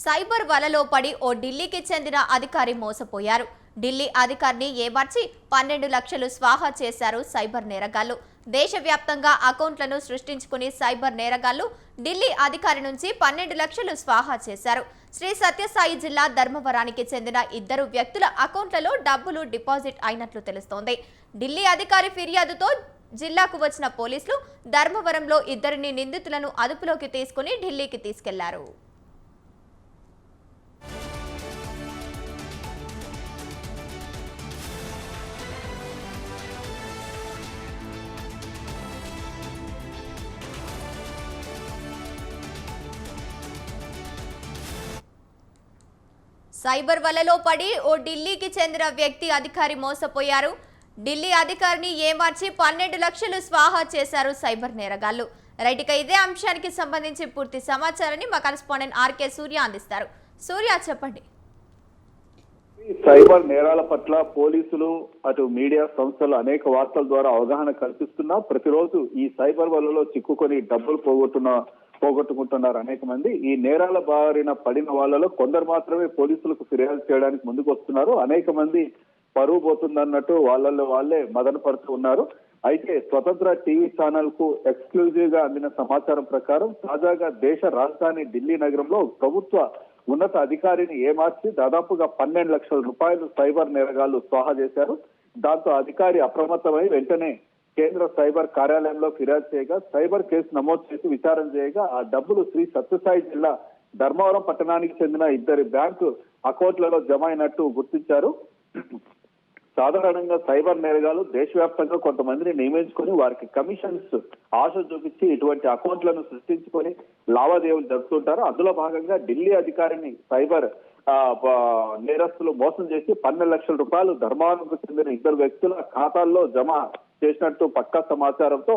Cyber వలలో పడి ఓ ఢిల్లీకి చెందిన అధికారి మోసపోయారు. ఢిల్లీ అధికారిని ఏమార్చి 12 లక్షలు స్వాహా చేశారు సైబర్ నేరగాళ్లు. దేశవ్యాప్తంగా అకౌంట్లను సృష్టించుకుని సైబర్ నేరగాళ్లు ఢిల్లీ అధికారి నుంచి 12 లక్షలు స్వాహా చేశారు. శ్రీ సత్యసాయి జిల్లా ధర్మవరానికి చెందిన ఇద్దరు వ్యక్తుల అకౌంట్లలో డబ్బులు డిపాజిట్ అయినట్లు తెలుస్తోంది. ఢిల్లీ అధికారి ఫిర్యాదుతో జిల్లాకు వచ్చిన పోలీసులు ధర్మవరంలో ఇద్దరిని నిందితులను అదుపులోకి తీసుకుని ఢిల్లీకి తీసుకెళ్లారు. సైబర్ వలలో పడి ఓ ఢిల్లీకి చెందిన వ్యక్తి అధికారి మోసపోయారు. ఢిల్లీ అధికారిని ఏమార్చి 12 లక్షలు స్వాహా చేశారు సైబర్ నేరగాళ్లు. రైట్, ఇక ఇదే అంశానికి సంబంధించి పూర్తి సమాచారాన్ని మా కరెస్పాండెంట్ ఆర్కే సూర్య అందిస్తారు. సూర్య, చెప్పండి. సైబర్ నేరాల పట్ల పోలీసులు అటు మీడియా సంస్థలు అనేక వార్తల ద్వారా అవగాహన కల్పిస్తున్నా ప్రతిరోజు ఈ సైబర్ వలలో చిక్కుకొని డబ్బులు పోగొట్టుకుంటున్నారు అనేక మంది. ఈ నేరాల బారిన పడిన వాళ్ళలో కొందరు మాత్రమే పోలీసులకు ఫిర్యాదు చేయడానికి ముందుకు వస్తున్నారు. అనేక మంది పరువు పోతుందన్నట్టు వాళ్ళల్లో వాళ్ళే మదన పడుతూ ఉన్నారు. అయితే స్వతంత్ర టీవీ ఛానల్ కు ఎక్స్క్లూజివ్ గా అందిన సమాచారం ప్రకారం తాజాగా దేశ రాజధాని ఢిల్లీ నగరంలో ప్రభుత్వ ఉన్నత అధికారిని ఏమార్చి దాదాపుగా 12 లక్షల రూపాయలు సైబర్ నేరగాళ్లు స్వాహా చేశారు. దాంతో అధికారి అప్రమత్తమై వెంటనే కేంద్ర సైబర్ కార్యాలయంలో ఫిర్యాదు చేయగా సైబర్ కేసు నమోదు చేసి విచారణ చేయగా ఆ డబ్బులు శ్రీ సత్యసాయి జిల్లా ధర్మవరం పట్టణానికి చెందిన ఇద్దరి బ్యాంకు అకౌంట్లలో జమ అయినట్టు గుర్తించారు. సాధారణంగా సైబర్ నేరగాళ్లు దేశవ్యాప్తంగా కొంతమందిని నియమించుకొని వారికి కమిషన్స్ ఆశ చూపించి ఇటువంటి అకౌంట్లను సృష్టించుకొని లావాదేవీలు జరుపుతుంటారు. అందులో భాగంగా ఢిల్లీ అధికారిని సైబర్ నేరస్తులు మోసం చేసి 12 లక్షల రూపాయలు ధర్మవరంకు చెందిన ఇద్దరు వ్యక్తుల ఖాతాల్లో జమ చేసినట్టు పక్కా సమాచారంతో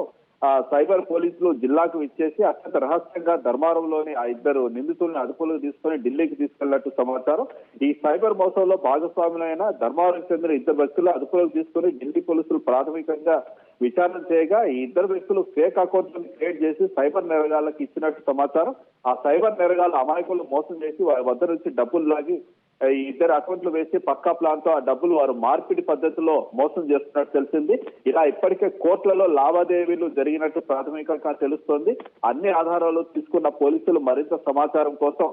సైబర్ పోలీసులు జిల్లాకు ఇచ్చేసి అత్యంత రహస్యంగా ధర్మవరంలోని ఆ ఇద్దరు నిందితులను అదుపులోకి తీసుకుని ఢిల్లీకి తీసుకెళ్లినట్టు సమాచారం. ఈ సైబర్ మోసంలో భాగస్వాములైన ధర్మవరంకి చెందిన ఇద్దరు వ్యక్తులు అదుపులోకి తీసుకుని ఢిల్లీ పోలీసులు ప్రాథమికంగా విచారణ చేయగా ఈ ఇద్దరు వ్యక్తులు ఫేక్ అకౌంట్లను క్రియేట్ చేసి సైబర్ నేరగాళ్లకు ఇచ్చినట్టు సమాచారం. ఆ సైబర్ నేరగాళ్ల అమాయకులు మోసం చేసి వారి వద్ద నుంచి డబ్బులు లాగి ఈ ఇద్దరు అకౌంట్లు వేసి పక్కా ప్లాన్ తో ఆ డబ్బులు వారు మార్పిడి పద్ధతిలో మోసం చేస్తున్నట్టు తెలిసింది. ఇలా ఇప్పటికే కోట్లలో లావాదేవీలు జరిగినట్టు ప్రాథమికంగా తెలుస్తోంది. అన్ని ఆధారాలు తీసుకున్న పోలీసులు మరింత సమాచారం కోసం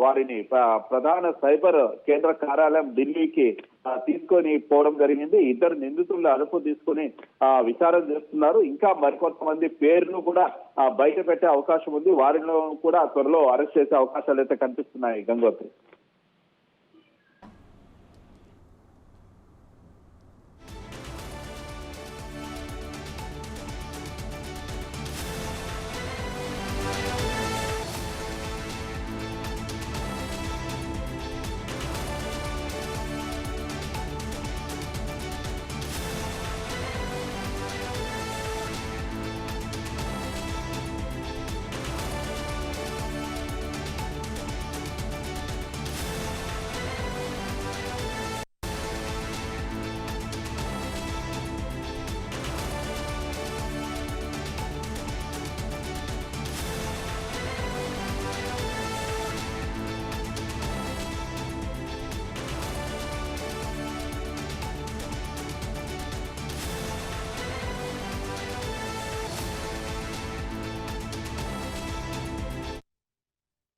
వారిని ప్రధాన సైబర్ కేంద్ర కార్యాలయం ఢిల్లీకి తీసుకొని పోవడం జరిగింది. ఇద్దరు నిందితులను అదుపు తీసుకుని విచారణ చేస్తున్నారు. ఇంకా మరికొంతమంది పేర్లు కూడా బయట పెట్టే అవకాశం ఉంది. వారిలో కూడా త్వరలో అరెస్ట్ చేసే అవకాశాలు అయితే కనిపిస్తున్నాయి. గంగోత్రి.